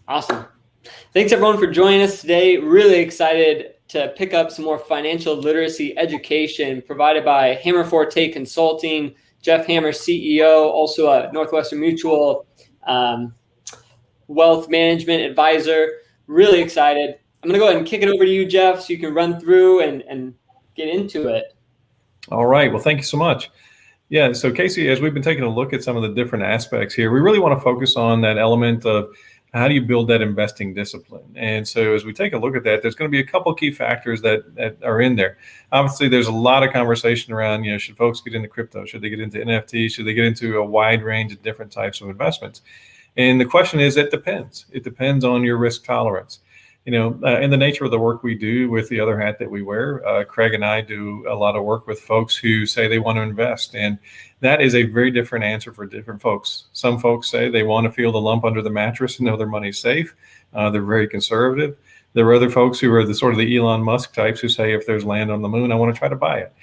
Awesome. Thanks everyone for joining us today. Really excited to pick up some more financial literacy education provided by Hammer Forte Consulting. Jeff Hammer, CEO, also a Northwestern Mutual wealth management advisor. Really excited. I'm going to go ahead and kick it over to you, Jeff, so you can run through and get into it. All right. Well, thank you so much. Yeah. So Casey, as we've been taking a look at some of the different aspects here, we really want to focus on that element of how do you build that investing discipline? And so as we take a look at that, there's going to be a couple of key factors that are in there. Obviously, there's a lot of conversation around, should folks get into crypto? Should they get into NFT? Should they get into a wide range of different types of investments? And the question is, it depends. It depends on your risk tolerance. In the nature of the work we do with the other hat that we wear, Craig and I do a lot of work with folks who say they want to invest. And that is a very different answer for different folks. Some folks say they want to feel the lump under the mattress and know their money's safe. They're very conservative. There are other folks who are the sort of the Elon Musk types who say, if there's land on the moon, I want to try to buy it.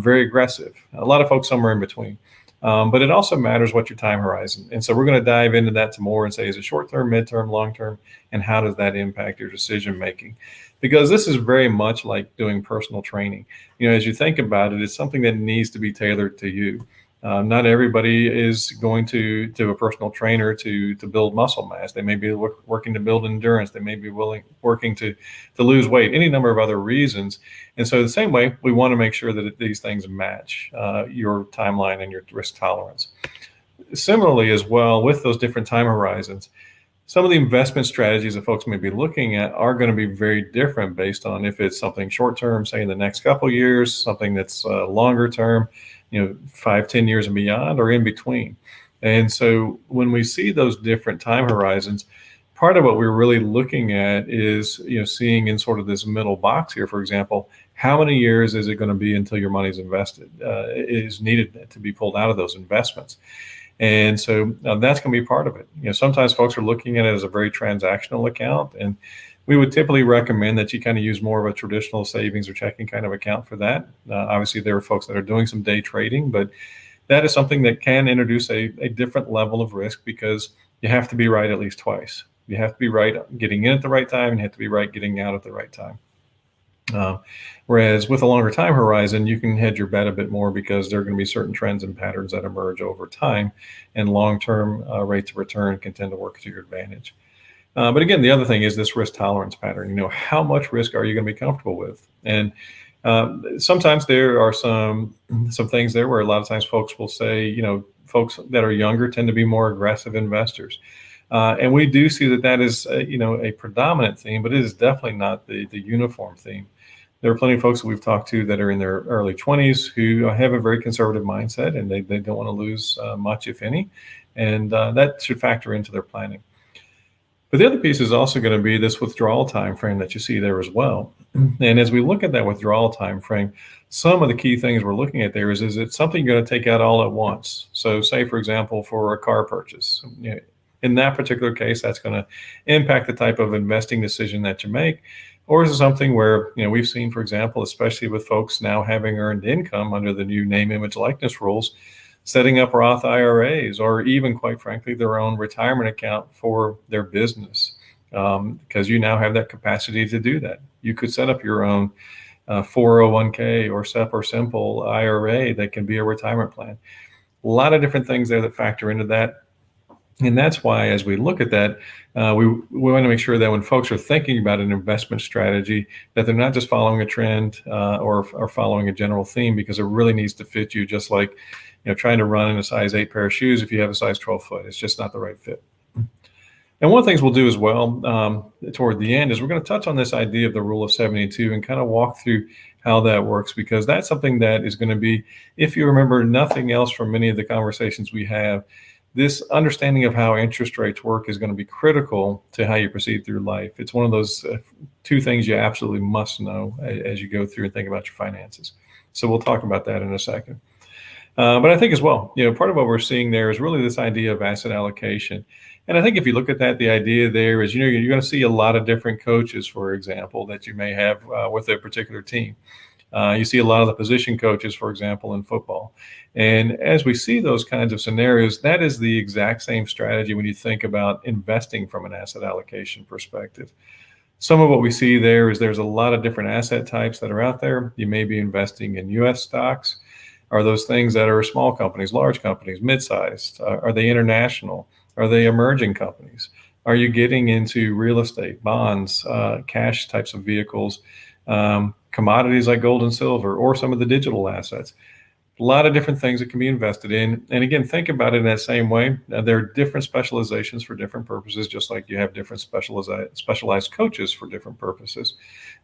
Very aggressive. A lot of folks somewhere in between. But it also matters what your time horizon. And so we're going to dive into that some more and say, is it short-term, mid-term, long-term, and how does that impact your decision making? Because this is very much like doing personal training. As you think about it, it's something that needs to be tailored to you. Not everybody is going to a personal trainer to build muscle mass. They may be working to build endurance. They may be working to lose weight, any number of other reasons. And so the same way, we want to make sure that these things match your timeline and your risk tolerance. Similarly as well, with those different time horizons, some of the investment strategies that folks may be looking at are going to be very different based on if it's something short term, say in the next couple of years, something that's longer term, 5, 10 years and beyond, or in between. And so when we see those different time horizons, part of what we're really looking at is, seeing in sort of this middle box here, for example, how many years is it going to be until your money's invested, is needed to be pulled out of those investments. And so that's going to be part of it. Sometimes folks are looking at it as a very transactional account, and we would typically recommend that you kind of use more of a traditional savings or checking kind of account for that. Obviously, there are folks that are doing some day trading, but that is something that can introduce a different level of risk because you have to be right at least twice. You have to be right getting in at the right time, and you have to be right getting out at the right time. Whereas with a longer time horizon, you can hedge your bet a bit more because there are going to be certain trends and patterns that emerge over time, and long-term rates of return can tend to work to your advantage. But again, the other thing is this risk tolerance pattern. How much risk are you going to be comfortable with? And sometimes there are some things there where a lot of times folks will say, folks that are younger tend to be more aggressive investors. And we do see that is, a predominant theme, but it is definitely not the uniform theme. There are plenty of folks that we've talked to that are in their early 20s who have a very conservative mindset, and they don't want to lose much, if any. And that should factor into their planning. But the other piece is also going to be this withdrawal time frame that you see there as well. And as we look at that withdrawal time frame, some of the key things we're looking at there is it something you're going to take out all at once? So say, for example, for a car purchase, in that particular case, that's going to impact the type of investing decision that you make. Or is it something where, we've seen, for example, especially with folks now having earned income under the new name, image, likeness rules, setting up Roth IRAs, or even, quite frankly, their own retirement account for their business, because you now have that capacity to do that. You could set up your own 401k or SEP or simple IRA that can be a retirement plan. A lot of different things there that factor into that. And that's why, as we look at that, we want to make sure that when folks are thinking about an investment strategy, that they're not just following a trend or following a general theme, because it really needs to fit you, just like trying to run in a size 8 pair of shoes if you have a size 12 foot. It's just not the right fit. And one of the things we'll do as well toward the end is we're going to touch on this idea of the rule of 72 and kind of walk through how that works, because that's something that is going to be, if you remember nothing else from many of the conversations we have, this understanding of how interest rates work is going to be critical to how you proceed through life. It's one of those two things you absolutely must know as you go through and think about your finances. So we'll talk about that in a second. But I think as well, part of what we're seeing there is really this idea of asset allocation. And I think if you look at that, the idea there is, you're going to see a lot of different coaches, for example, that you may have with a particular team. You see a lot of the position coaches, for example, in football. And as we see those kinds of scenarios, that is the exact same strategy when you think about investing from an asset allocation perspective. Some of what we see there is there's a lot of different asset types that are out there. You may be investing in US stocks. Are those things that are small companies, large companies, mid-sized? Are they international? Are they emerging companies? Are you getting into real estate, bonds, cash types of vehicles, commodities like gold and silver, or some of the digital assets? A lot of different things that can be invested in. And again, think about it in that same way. There are different specializations for different purposes, just like you have different specialized coaches for different purposes.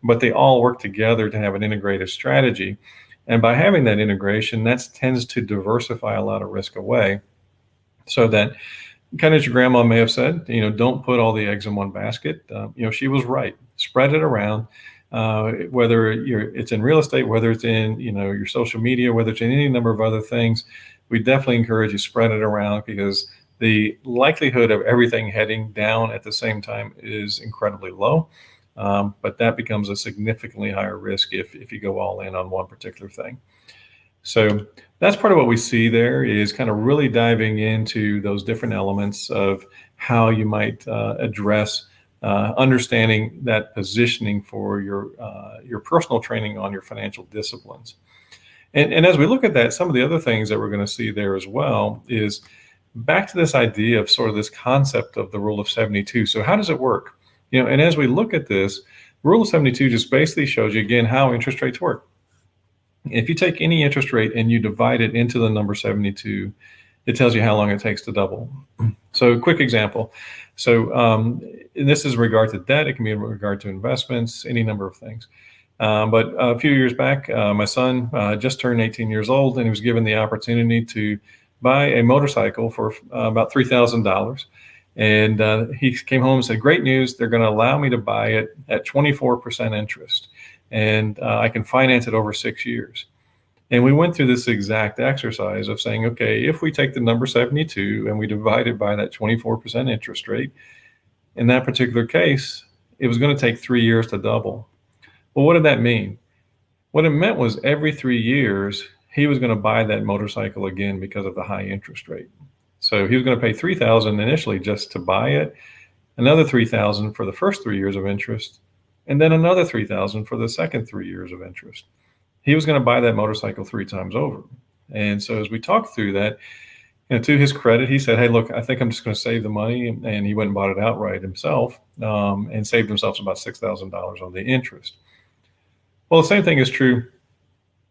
But they all work together to have an integrated strategy. And by having that integration, that tends to diversify a lot of risk away, so that, kind of as your grandma may have said, don't put all the eggs in one basket. She was right. Spread it around. Whether it's in real estate, whether it's in your social media, whether it's in any number of other things, we definitely encourage you spread it around, because the likelihood of everything heading down at the same time is incredibly low. But that becomes a significantly higher risk if you go all in on one particular thing. So that's part of what we see there, is kind of really diving into those different elements of how you might address understanding that positioning for your personal training on your financial disciplines. And as we look at that, some of the other things that we're going to see there as well is back to this idea of sort of this concept of the rule of 72. So how does it work? And as we look at this, rule of 72 just basically shows you, again, how interest rates work. If you take any interest rate and you divide it into the number 72, it tells you how long it takes to double. So quick example. So and this is in regard to debt. It can be in regard to investments, any number of things. But a few years back, my son just turned 18 years old, and he was given the opportunity to buy a motorcycle for about $3,000. And he came home and said, "Great news, they're going to allow me to buy it at 24% interest. And I can finance it over 6 years." And we went through this exact exercise of saying, okay, if we take the number 72 and we divide it by that 24% interest rate, in that particular case, it was going to take 3 years to double. Well, what did that mean? What it meant was every 3 years, he was going to buy that motorcycle again because of the high interest rate. So he was going to pay $3,000 initially just to buy it, another $3,000 for the first 3 years of interest, and then another $3,000 for the second 3 years of interest. He was going to buy that motorcycle 3 times over. And so as we talked through that, to his credit, he said, "Hey, look, I think I'm just going to save the money." And he went and bought it outright himself, and saved himself about $6,000 on the interest. Well, the same thing is true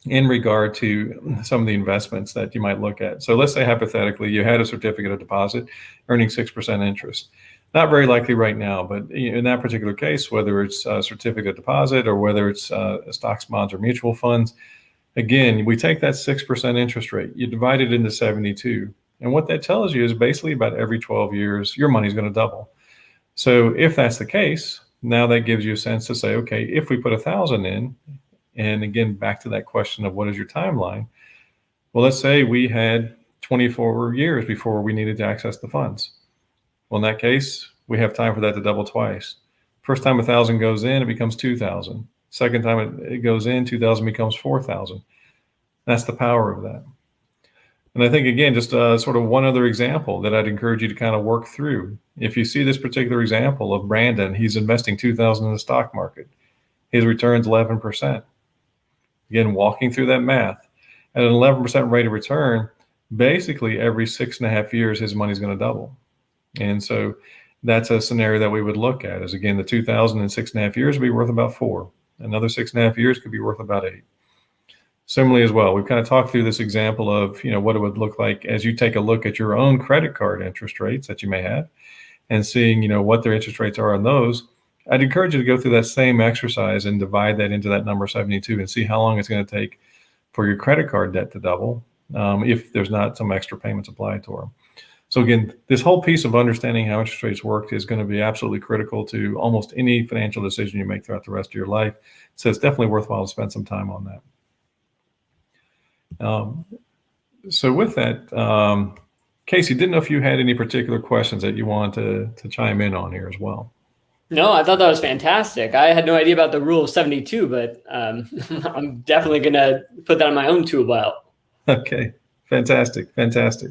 in regard to some of the investments that you might look at. So let's say hypothetically you had a certificate of deposit earning 6% interest. Not very likely right now, but in that particular case, whether it's a certificate of deposit or whether it's stocks, bonds, or mutual funds, again, we take that 6% interest rate, you divide it into 72. And what that tells you is basically about every 12 years, your money's going to double. So if that's the case, now that gives you a sense to say, okay, if we put 1,000 in, and again, back to that question of what is your timeline? Well, let's say we had 24 years before we needed to access the funds. Well, in that case, we have time for that to double twice. First time 1,000 goes in, it becomes 2,000. Second time it goes in, 2,000 becomes 4,000. That's the power of that. And I think, again, just sort of one other example that I'd encourage you to kind of work through. If you see this particular example of Brandon, he's investing 2,000 in the stock market. His return's 11%. Again, walking through that math, at an 11% rate of return, basically every 6.5 years, his money's going to double. And so that's a scenario that we would look at is, again, the 2,000 in 6.5 years would be worth about 4. Another 6.5 years could be worth about 8. Similarly as well, we've kind of talked through this example of, what it would look like as you take a look at your own credit card interest rates that you may have and seeing, what their interest rates are on those. I'd encourage you to go through that same exercise and divide that into that number 72 and see how long it's going to take for your credit card debt to double if there's not some extra payments applied to them. So again, this whole piece of understanding how interest rates work is going to be absolutely critical to almost any financial decision you make throughout the rest of your life. So it's definitely worthwhile to spend some time on that. So with that, Casey, didn't know if you had any particular questions that you wanted to chime in on here as well. No, I thought that was fantastic. I had no idea about the rule of 72, but I'm definitely going to put that on my own tool belt. Okay, fantastic, fantastic.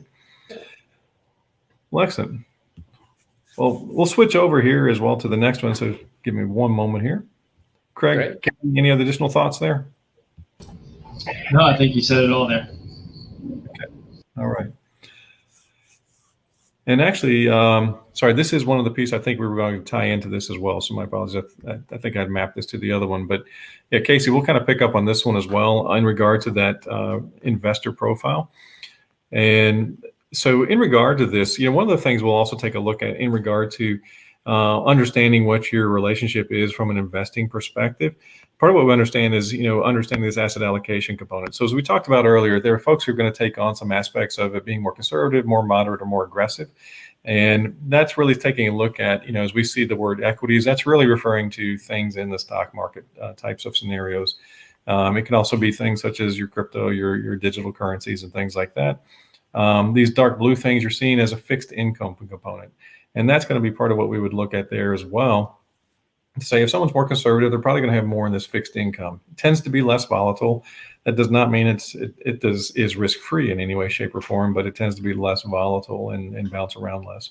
Well, excellent. Well, we'll switch over here as well to the next one. So give me one moment here. Craig, Great. any other additional thoughts there? No, I think you said it all there. Okay. All right. And actually, sorry, this is one of the pieces I think we were going to tie into this as well. So my apologies. I think I'd mapped this to the other one. But yeah, Casey, we'll kind of pick up on this one as well in regard to that investor profile. And so in regard to this, one of the things we'll also take a look at in regard to understanding what your relationship is from an investing perspective. Part of what we understand is, understanding this asset allocation component. So as we talked about earlier, there are folks who are going to take on some aspects of it being more conservative, more moderate, or more aggressive. And that's really taking a look at, as we see the word equities, that's really referring to things in the stock market types of scenarios. It can also be things such as your crypto, your digital currencies, and things like that. These dark blue things you're seeing as a fixed income component. And that's going to be part of what we would look at there as well. To say if someone's more conservative, they're probably going to have more in this fixed income. It tends to be less volatile. That does not mean is risk-free in any way, shape, or form, but it tends to be less volatile and bounce around less.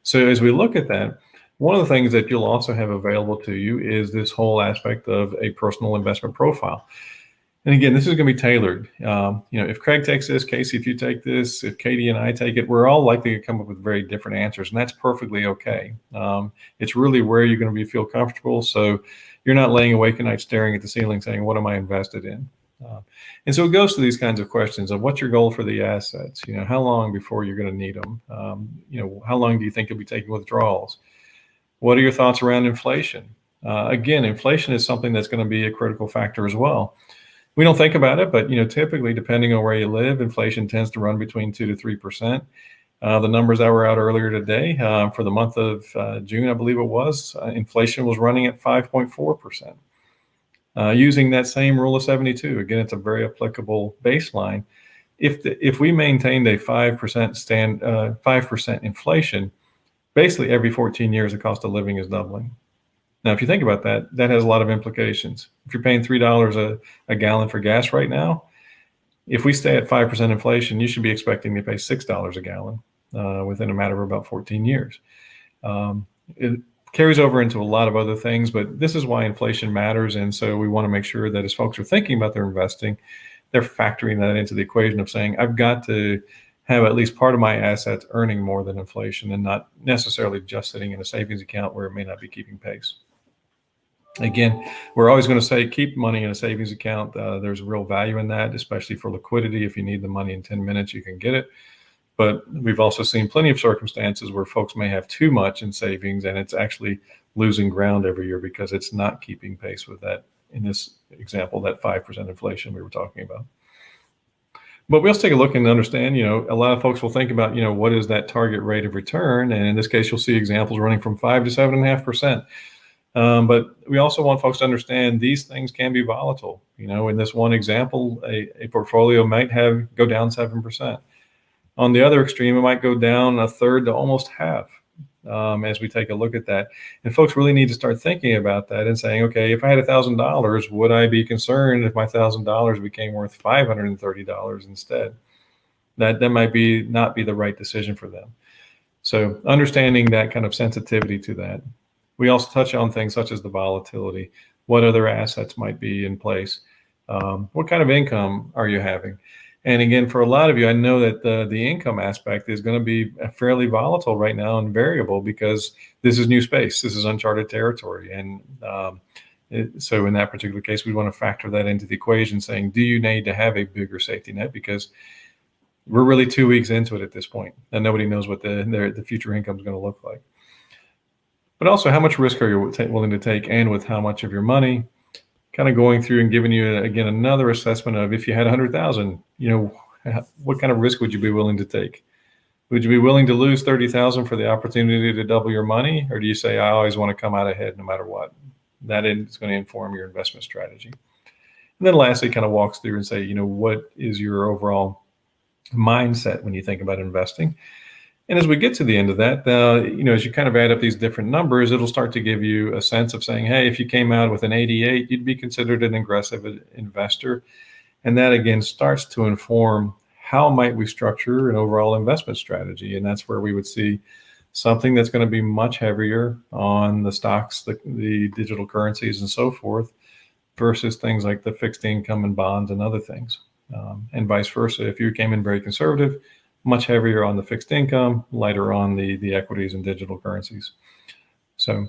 So as we look at that, one of the things that you'll also have available to you is this whole aspect of a personal investment profile. And again, this is going to be tailored. If Craig takes this, Casey, if you take this, if Katie and I take it, we're all likely to come up with very different answers, and that's perfectly okay. It's really where you're going to feel comfortable. So you're not laying awake at night staring at the ceiling saying, what am I invested in? And so it goes to these kinds of questions of what's your goal for the assets? How long before you're going to need them? How long do you think you'll be taking withdrawals? What are your thoughts around inflation? Again, inflation is something that's going to be a critical factor as well. We don't think about it, but typically, depending on where you live, inflation tends to run between 2 to 3%. The numbers that were out earlier today for the month of June, I believe it was, inflation was running at 5.4%. Using that same rule of 72, again, it's a very applicable baseline. If we maintained a 5% inflation, basically every 14 years, the cost of living is doubling. Now, if you think about that, that has a lot of implications. If you're paying $3 a gallon for gas right now, if we stay at 5% inflation, you should be expecting to pay $6 a gallon within a matter of about 14 years. It carries over into a lot of other things, but this is why inflation matters. And so we want to make sure that as folks are thinking about their investing, they're factoring that into the equation of saying, I've got to have at least part of my assets earning more than inflation and not necessarily just sitting in a savings account where it may not be keeping pace. Again, we're always going to say keep money in a savings account. There's real value in that, especially for liquidity. If you need the money in 10 minutes, you can get it. But we've also seen plenty of circumstances where folks may have too much in savings and it's actually losing ground every year because it's not keeping pace with that, in this example, that 5% inflation we were talking about. But we also take a look and understand, a lot of folks will think about, what is that target rate of return? And in this case, you'll see examples running from 5 to 7.5%. But we also want folks to understand these things can be volatile. In this one example, a portfolio might go down 7%. On the other extreme, it might go down a third to almost half as we take a look at that. And folks really need to start thinking about that and saying, okay, if I had $1,000, would I be concerned if my $1,000 became worth $530 instead? That might not be the right decision for them. So understanding that kind of sensitivity to that. We also touch on things such as the volatility. What other assets might be in place? What kind of income are you having? And again, for a lot of you, I know that the income aspect is going to be fairly volatile right now and variable because this is new space. This is uncharted territory. And so in that particular case, we want to factor that into the equation saying, do you need to have a bigger safety net? Because we're really 2 weeks into it at this point, and nobody knows what the future income is going to look like. But also, how much risk are you willing to take, and with how much of your money? Kind of going through and giving you again another assessment of if you had 100,000, what kind of risk would you be willing to take? Would you be willing to lose 30,000 for the opportunity to double your money, or do you say I always want to come out ahead no matter what? That is going to inform your investment strategy. And then lastly, kind of walks through and say, what is your overall mindset when you think about investing? And as we get to the end of that, as you kind of add up these different numbers, it'll start to give you a sense of saying, hey, if you came out with an 88, you'd be considered an aggressive investor. And that, again, starts to inform how might we structure an overall investment strategy. And that's where we would see something that's going to be much heavier on the stocks, the digital currencies and so forth, versus things like the fixed income and bonds and other things. And vice versa. If you came in very conservative, much heavier on the fixed income, lighter on the equities and digital currencies. So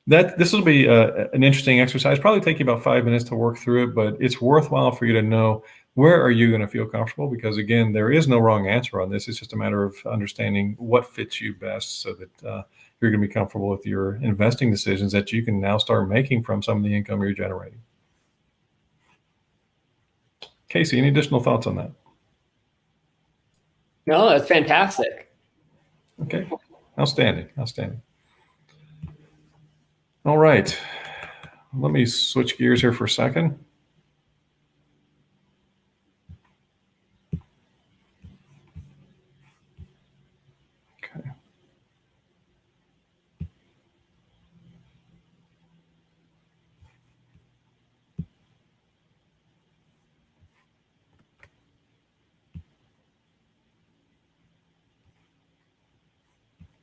this will be an interesting exercise. Probably take you about 5 minutes to work through it, but it's worthwhile for you to know where are you going to feel comfortable, because again, there is no wrong answer on this. It's just a matter of understanding what fits you best so that you're going to be comfortable with your investing decisions that you can now start making from some of the income you're generating. Casey, any additional thoughts on that? No, that's fantastic. Okay, outstanding. All right, let me switch gears here for a second. Okay.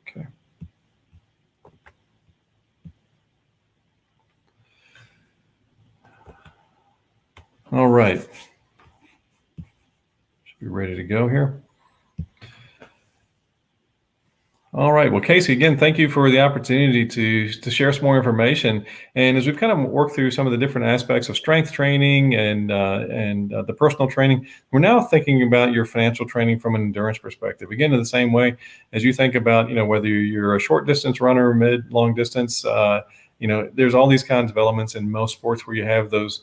Okay. All right. Should be ready to go here. All right. Well, Casey, again, thank you for the opportunity to share some more information. And as we've kind of worked through some of the different aspects of strength training and the personal training, we're now thinking about your financial training from an endurance perspective. Again, in the same way as you think about, whether you're a short distance runner, mid, long distance, there's all these kinds of elements in most sports where you have those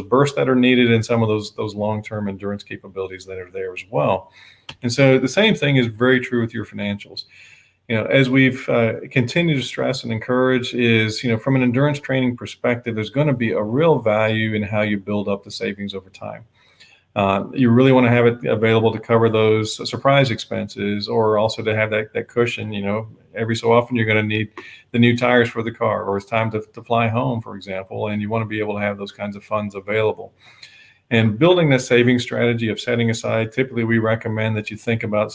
bursts that are needed and some of those long-term endurance capabilities that are there as well. And so the same thing is very true with your financials. As we've continued to stress and encourage is, from an endurance training perspective, there's going to be a real value in how you build up the savings over time. You really want to have it available to cover those surprise expenses, or also to have that cushion. Every so often you're going to need the new tires for the car, or it's time to fly home, for example, and you want to be able to have those kinds of funds available. And building that saving strategy of setting aside, typically we recommend that you think about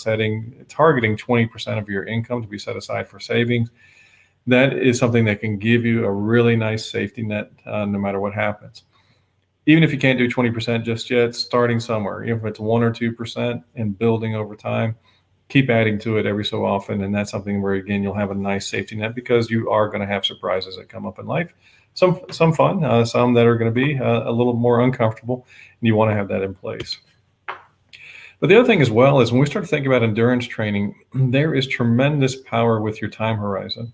targeting 20% of your income to be set aside for savings. That is something that can give you a really nice safety net no matter what happens. Even if you can't do 20% just yet, starting somewhere, if it's 1 or 2% and building over time, keep adding to it every so often. And that's something where, again, you'll have a nice safety net, because you are going to have surprises that come up in life. Some fun, some that are going to be a little more uncomfortable, and you want to have that in place. But the other thing as well is when we start to think about endurance training, there is tremendous power with your time horizon.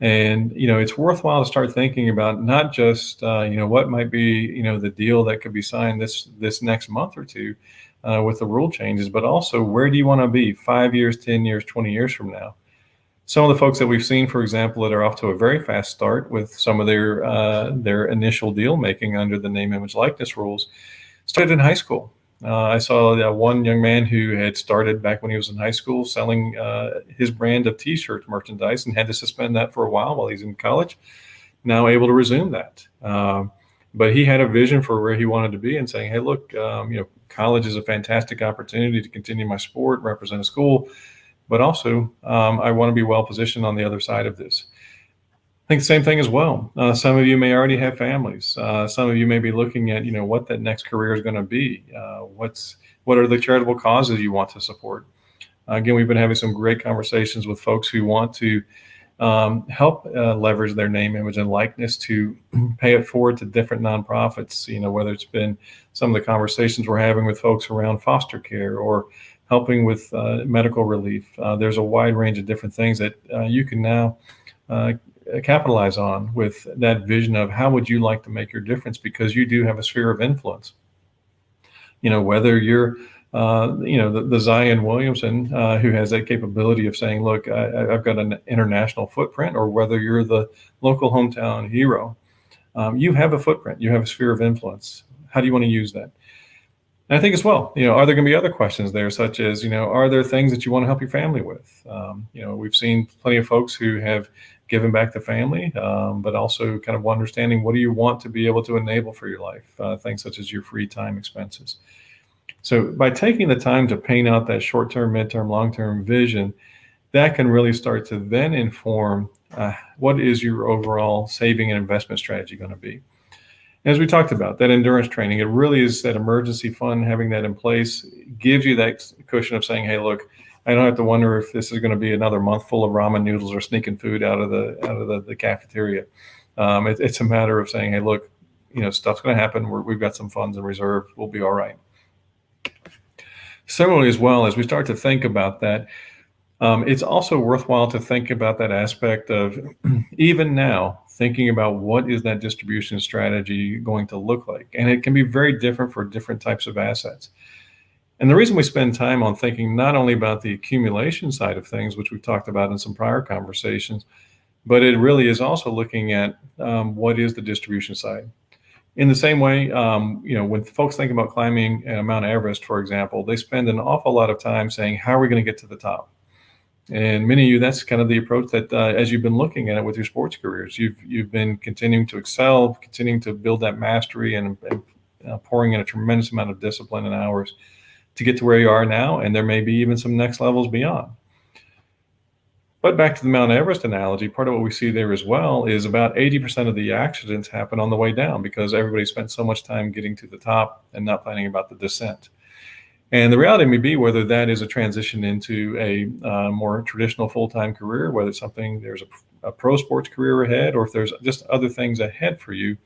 And, it's worthwhile to start thinking about not just, what might be, the deal that could be signed this next month or two with the rule changes, but also where do you want to be 5 years, 10 years, 20 years from now? Some of the folks that we've seen, for example, that are off to a very fast start with some of their initial deal making under the name, image, likeness rules, started in high school. I saw one young man who had started back when he was in high school selling his brand of T-shirt merchandise and had to suspend that for a while he's in college. Now able to resume that. But he had a vision for where he wanted to be and saying, hey, look, college is a fantastic opportunity to continue my sport, represent a school, but also I want to be well positioned on the other side of this. I think the same thing as well. Some of you may already have families. Some of you may be looking at, what that next career is going to be. What are the charitable causes you want to support? Again, we've been having some great conversations with folks who want to help leverage their name, image, and likeness to pay it forward to different nonprofits. Whether it's been some of the conversations we're having with folks around foster care or helping with medical relief. There's a wide range of different things that you can now capitalize on with that vision of how would you like to make your difference, because you do have a sphere of influence. Whether you're the Zion Williamson who has that capability of saying, look, I've got an international footprint, or whether you're the local hometown hero, you have a footprint, you have a sphere of influence. How do you want to use that? And I think as well, are there going to be other questions there, such as, are there things that you want to help your family with? We've seen plenty of folks who have given back to family, but also kind of understanding what do you want to be able to enable for your life, things such as your free time expenses. So by taking the time to paint out that short-term, mid-term, long-term vision, that can really start to then inform what is your overall saving and investment strategy going to be. As we talked about, that endurance training, it really is that emergency fund, having that in place gives you that cushion of saying, hey, look, I don't have to wonder if this is going to be another month full of ramen noodles or sneaking food out of the cafeteria. It's a matter of saying, hey, look, stuff's going to happen. We've got some funds in reserve. We'll be all right. Similarly, as well, as we start to think about that, it's also worthwhile to think about that aspect of even now, thinking about what is that distribution strategy going to look like. And it can be very different for different types of assets. And the reason we spend time on thinking not only about the accumulation side of things, which we've talked about in some prior conversations, but it really is also looking at what is the distribution side. In the same way, when folks think about climbing Mount Everest, for example, they spend an awful lot of time saying, how are we going to get to the top? And many of you, that's kind of the approach that as you've been looking at it with your sports careers, you've been continuing to excel, continuing to build that mastery and pouring in a tremendous amount of discipline and hours to get to where you are now. And there may be even some next levels beyond. But back to the Mount Everest analogy, part of what we see there as well is about 80% of the accidents happen on the way down because everybody spent so much time getting to the top and not planning about the descent. And the reality may be whether that is a transition into a more traditional full-time career, whether it's something there's a pro sports career ahead, or if there's just other things ahead for you,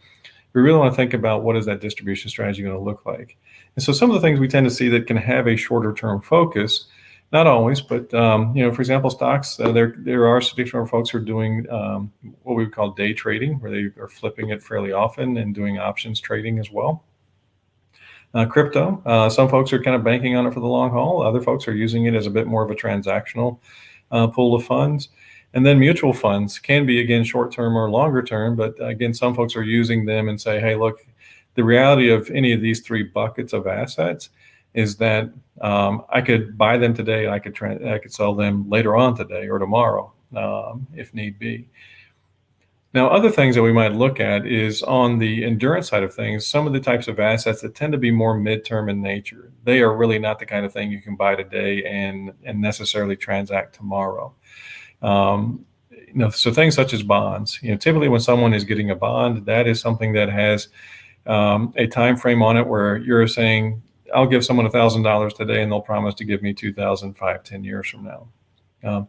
we really want to think about what is that distribution strategy going to look like. And so some of the things we tend to see that can have a shorter term focus, not always, but for example, stocks, there are traditional folks who are doing what we would call day trading, where they are flipping it fairly often and doing options trading as well. Crypto, some folks are kind of banking on it for the long haul. Other folks are using it as a bit more of a transactional pool of funds. And then mutual funds can be, again, short-term or longer-term. But again, some folks are using them and say, hey, look, the reality of any of these three buckets of assets is that I could buy them today. I could sell them later on today or tomorrow if need be. Now, other things that we might look at is on the endurance side of things, some of the types of assets that tend to be more midterm in nature. They are really not the kind of thing you can buy today and necessarily transact tomorrow. So things such as bonds, typically when someone is getting a bond, that is something that has a time frame on it where you're saying, I'll give someone $1,000 today and they'll promise to give me $2,000 5-10 years from now.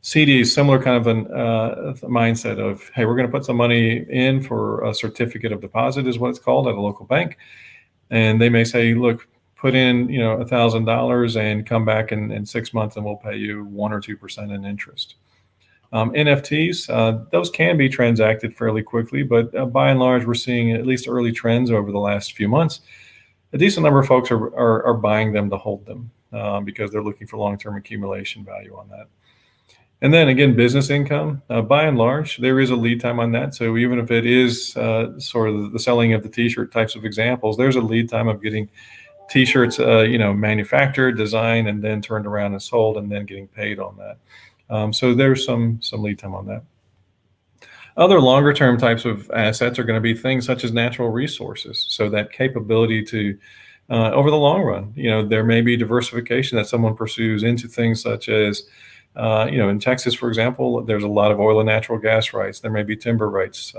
CD is similar kind of a mindset of, hey, we're going to put some money in for a certificate of deposit is what it's called at a local bank. And they may say, look, put in, $1,000 and come back in 6 months and we'll pay you 1 or 2% in interest. NFTs, those can be transacted fairly quickly, but by and large, we're seeing at least early trends over the last few months. A decent number of folks are buying them to hold them because they're looking for long-term accumulation value on that. And then again, business income, by and large, there is a lead time on that. So even if it is sort of the selling of the t-shirt types of examples, there's a lead time of getting t-shirts, manufactured, designed, and then turned around and sold, and then getting paid on that. So there's some lead time on that. Other longer term types of assets are going to be things such as natural resources. So that capability to, over the long run, there may be diversification that someone pursues into things such as, in Texas, for example, there's a lot of oil and natural gas rights. There may be timber rights.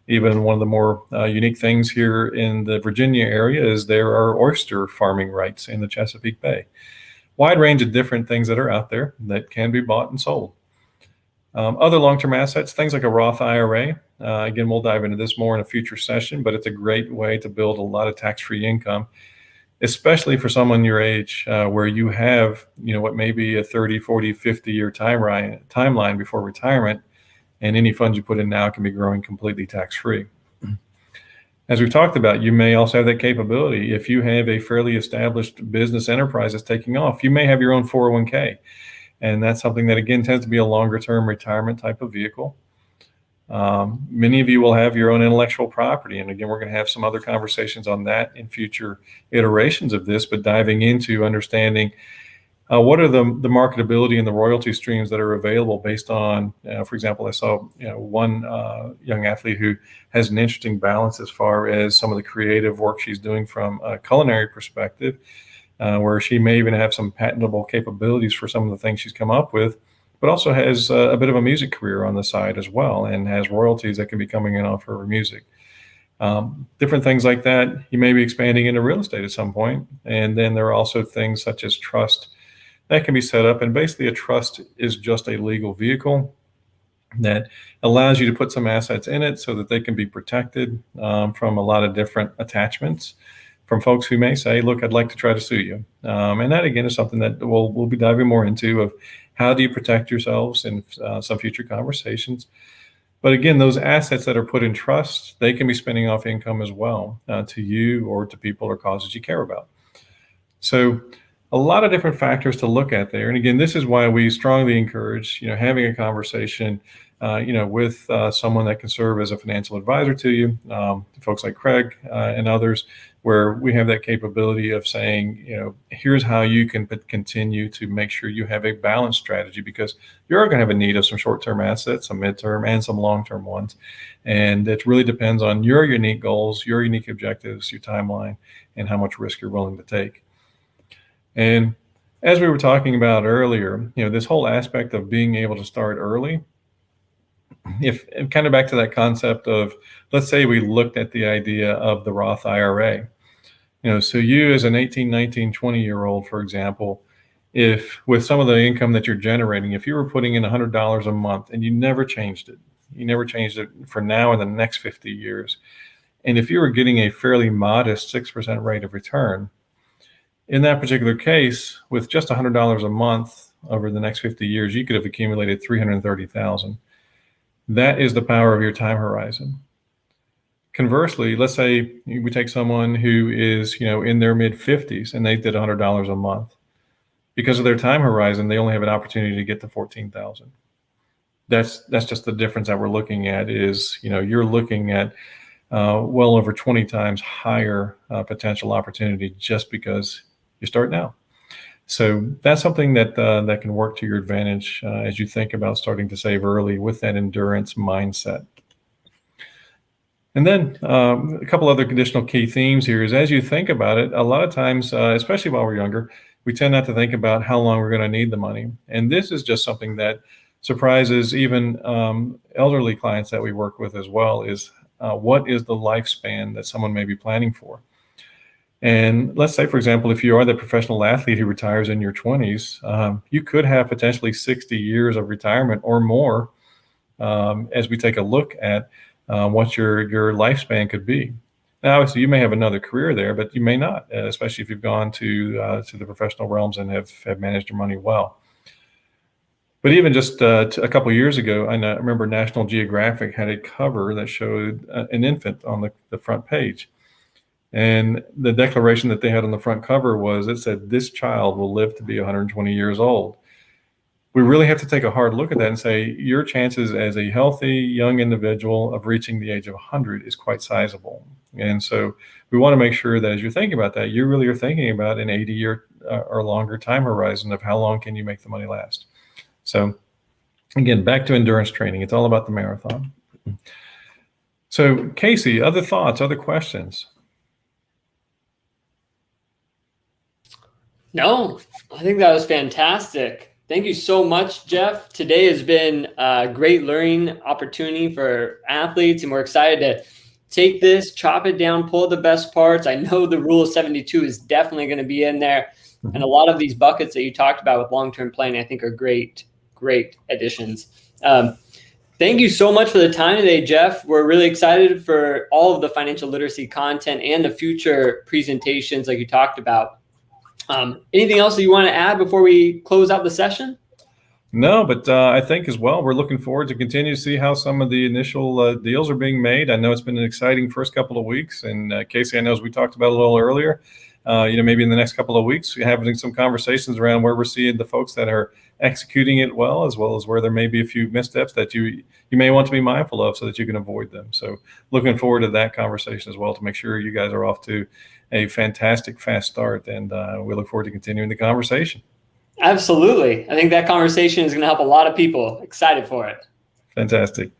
Even one of the more unique things here in the Virginia area is there are oyster farming rights in the Chesapeake Bay. Wide range of different things that are out there that can be bought and sold. Other long-term assets, things like a Roth IRA. Again, we'll dive into this more in a future session, but it's a great way to build a lot of tax-free income, especially for someone your age where you have, what may be a 30, 40, 50-year timeline before retirement, and any funds you put in now can be growing completely tax-free. As we've talked about, you may also have that capability. If you have a fairly established business enterprise that's taking off, you may have your own 401k. And that's something that, again, tends to be a longer-term retirement type of vehicle. Many of you will have your own intellectual property. And again, we're going to have some other conversations on that in future iterations of this, but diving into understanding what are the marketability and the royalty streams that are available based on, for example, I saw one young athlete who has an interesting balance as far as some of the creative work she's doing from a culinary perspective, where she may even have some patentable capabilities for some of the things she's come up with, but also has a bit of a music career on the side as well, and has royalties that can be coming in off her music. Different things like that. You may be expanding into real estate at some point. And then there are also things such as trust that can be set up. And basically a trust is just a legal vehicle that allows you to put some assets in it so that they can be protected from a lot of different attachments from folks who may say, look, I'd like to try to sue you. And that, again, is something that we'll be diving more into of how do you protect yourselves in some future conversations. But again, those assets that are put in trust, they can be spinning off income as well to you or to people or causes you care about. So a lot of different factors to look at there. And again, this is why we strongly encourage, having a conversation, with someone that can serve as a financial advisor to you, folks like Craig and others, where we have that capability of saying, here's how you can continue to make sure you have a balanced strategy, because you're going to have a need of some short-term assets, some midterm and some long-term ones. And it really depends on your unique goals, your unique objectives, your timeline, and how much risk you're willing to take. And as we were talking about earlier, this whole aspect of being able to start early, if kind of back to that concept of, let's say we looked at the idea of the Roth IRA, so you as an 18, 19, 20-year-old, for example, if with some of the income that you're generating, if you were putting in $100 a month and you never changed it for now and the next 50 years, and if you were getting a fairly modest 6% rate of return, in that particular case, with just $100 a month over the next 50 years, you could have accumulated $330,000. That is the power of your time horizon. Conversely, let's say we take someone who is, in their mid 50s and they did $100 a month. Because of their time horizon, they only have an opportunity to get to $14,000. That's just the difference that we're looking at is, you're looking at well over 20 times higher potential opportunity just because you start now. So that's something that that can work to your advantage as you think about starting to save early with that endurance mindset. And then a couple other additional key themes here is, as you think about it, a lot of times, especially while we're younger, we tend not to think about how long we're going to need the money. And this is just something that surprises even elderly clients that we work with as well, is what is the lifespan that someone may be planning for? And let's say, for example, if you are the professional athlete who retires in your 20s, you could have potentially 60 years of retirement or more as we take a look at what your lifespan could be. Now, obviously, you may have another career there, but you may not, especially if you've gone to the professional realms and have managed your money well. But even just a couple of years ago, I remember National Geographic had a cover that showed an infant on the front page. And the declaration that they had on the front cover was, it said, this child will live to be 120 years old. We really have to take a hard look at that and say, your chances as a healthy young individual of reaching the age of 100 is quite sizable. And so we want to make sure that as you're thinking about that, you really are thinking about an 80-year or longer time horizon of how long can you make the money last. So again, back to endurance training. It's all about the marathon. So Casey, other thoughts, other questions? No, I think that was fantastic. Thank you so much, Jeff. Today has been a great learning opportunity for athletes, and we're excited to take this, chop it down, pull the best parts. I know the rule of 72 is definitely going to be in there. And a lot of these buckets that you talked about with long-term planning, I think are great additions. Thank you so much for the time today, Jeff. We're really excited for all of the financial literacy content and the future presentations like you talked about. Anything else that you want to add before we close out the session? No, but I think as well, we're looking forward to continue to see how some of the initial deals are being made. I know it's been an exciting first couple of weeks. And Casey, I know as we talked about a little earlier, maybe in the next couple of weeks, having some conversations around where we're seeing the folks that are executing it well as where there may be a few missteps that you may want to be mindful of so that you can avoid them. So looking forward to that conversation as well to make sure you guys are off to a fantastic fast start. And we look forward to continuing the conversation. Absolutely. I think that conversation is going to help a lot of people. Excited for it. Fantastic.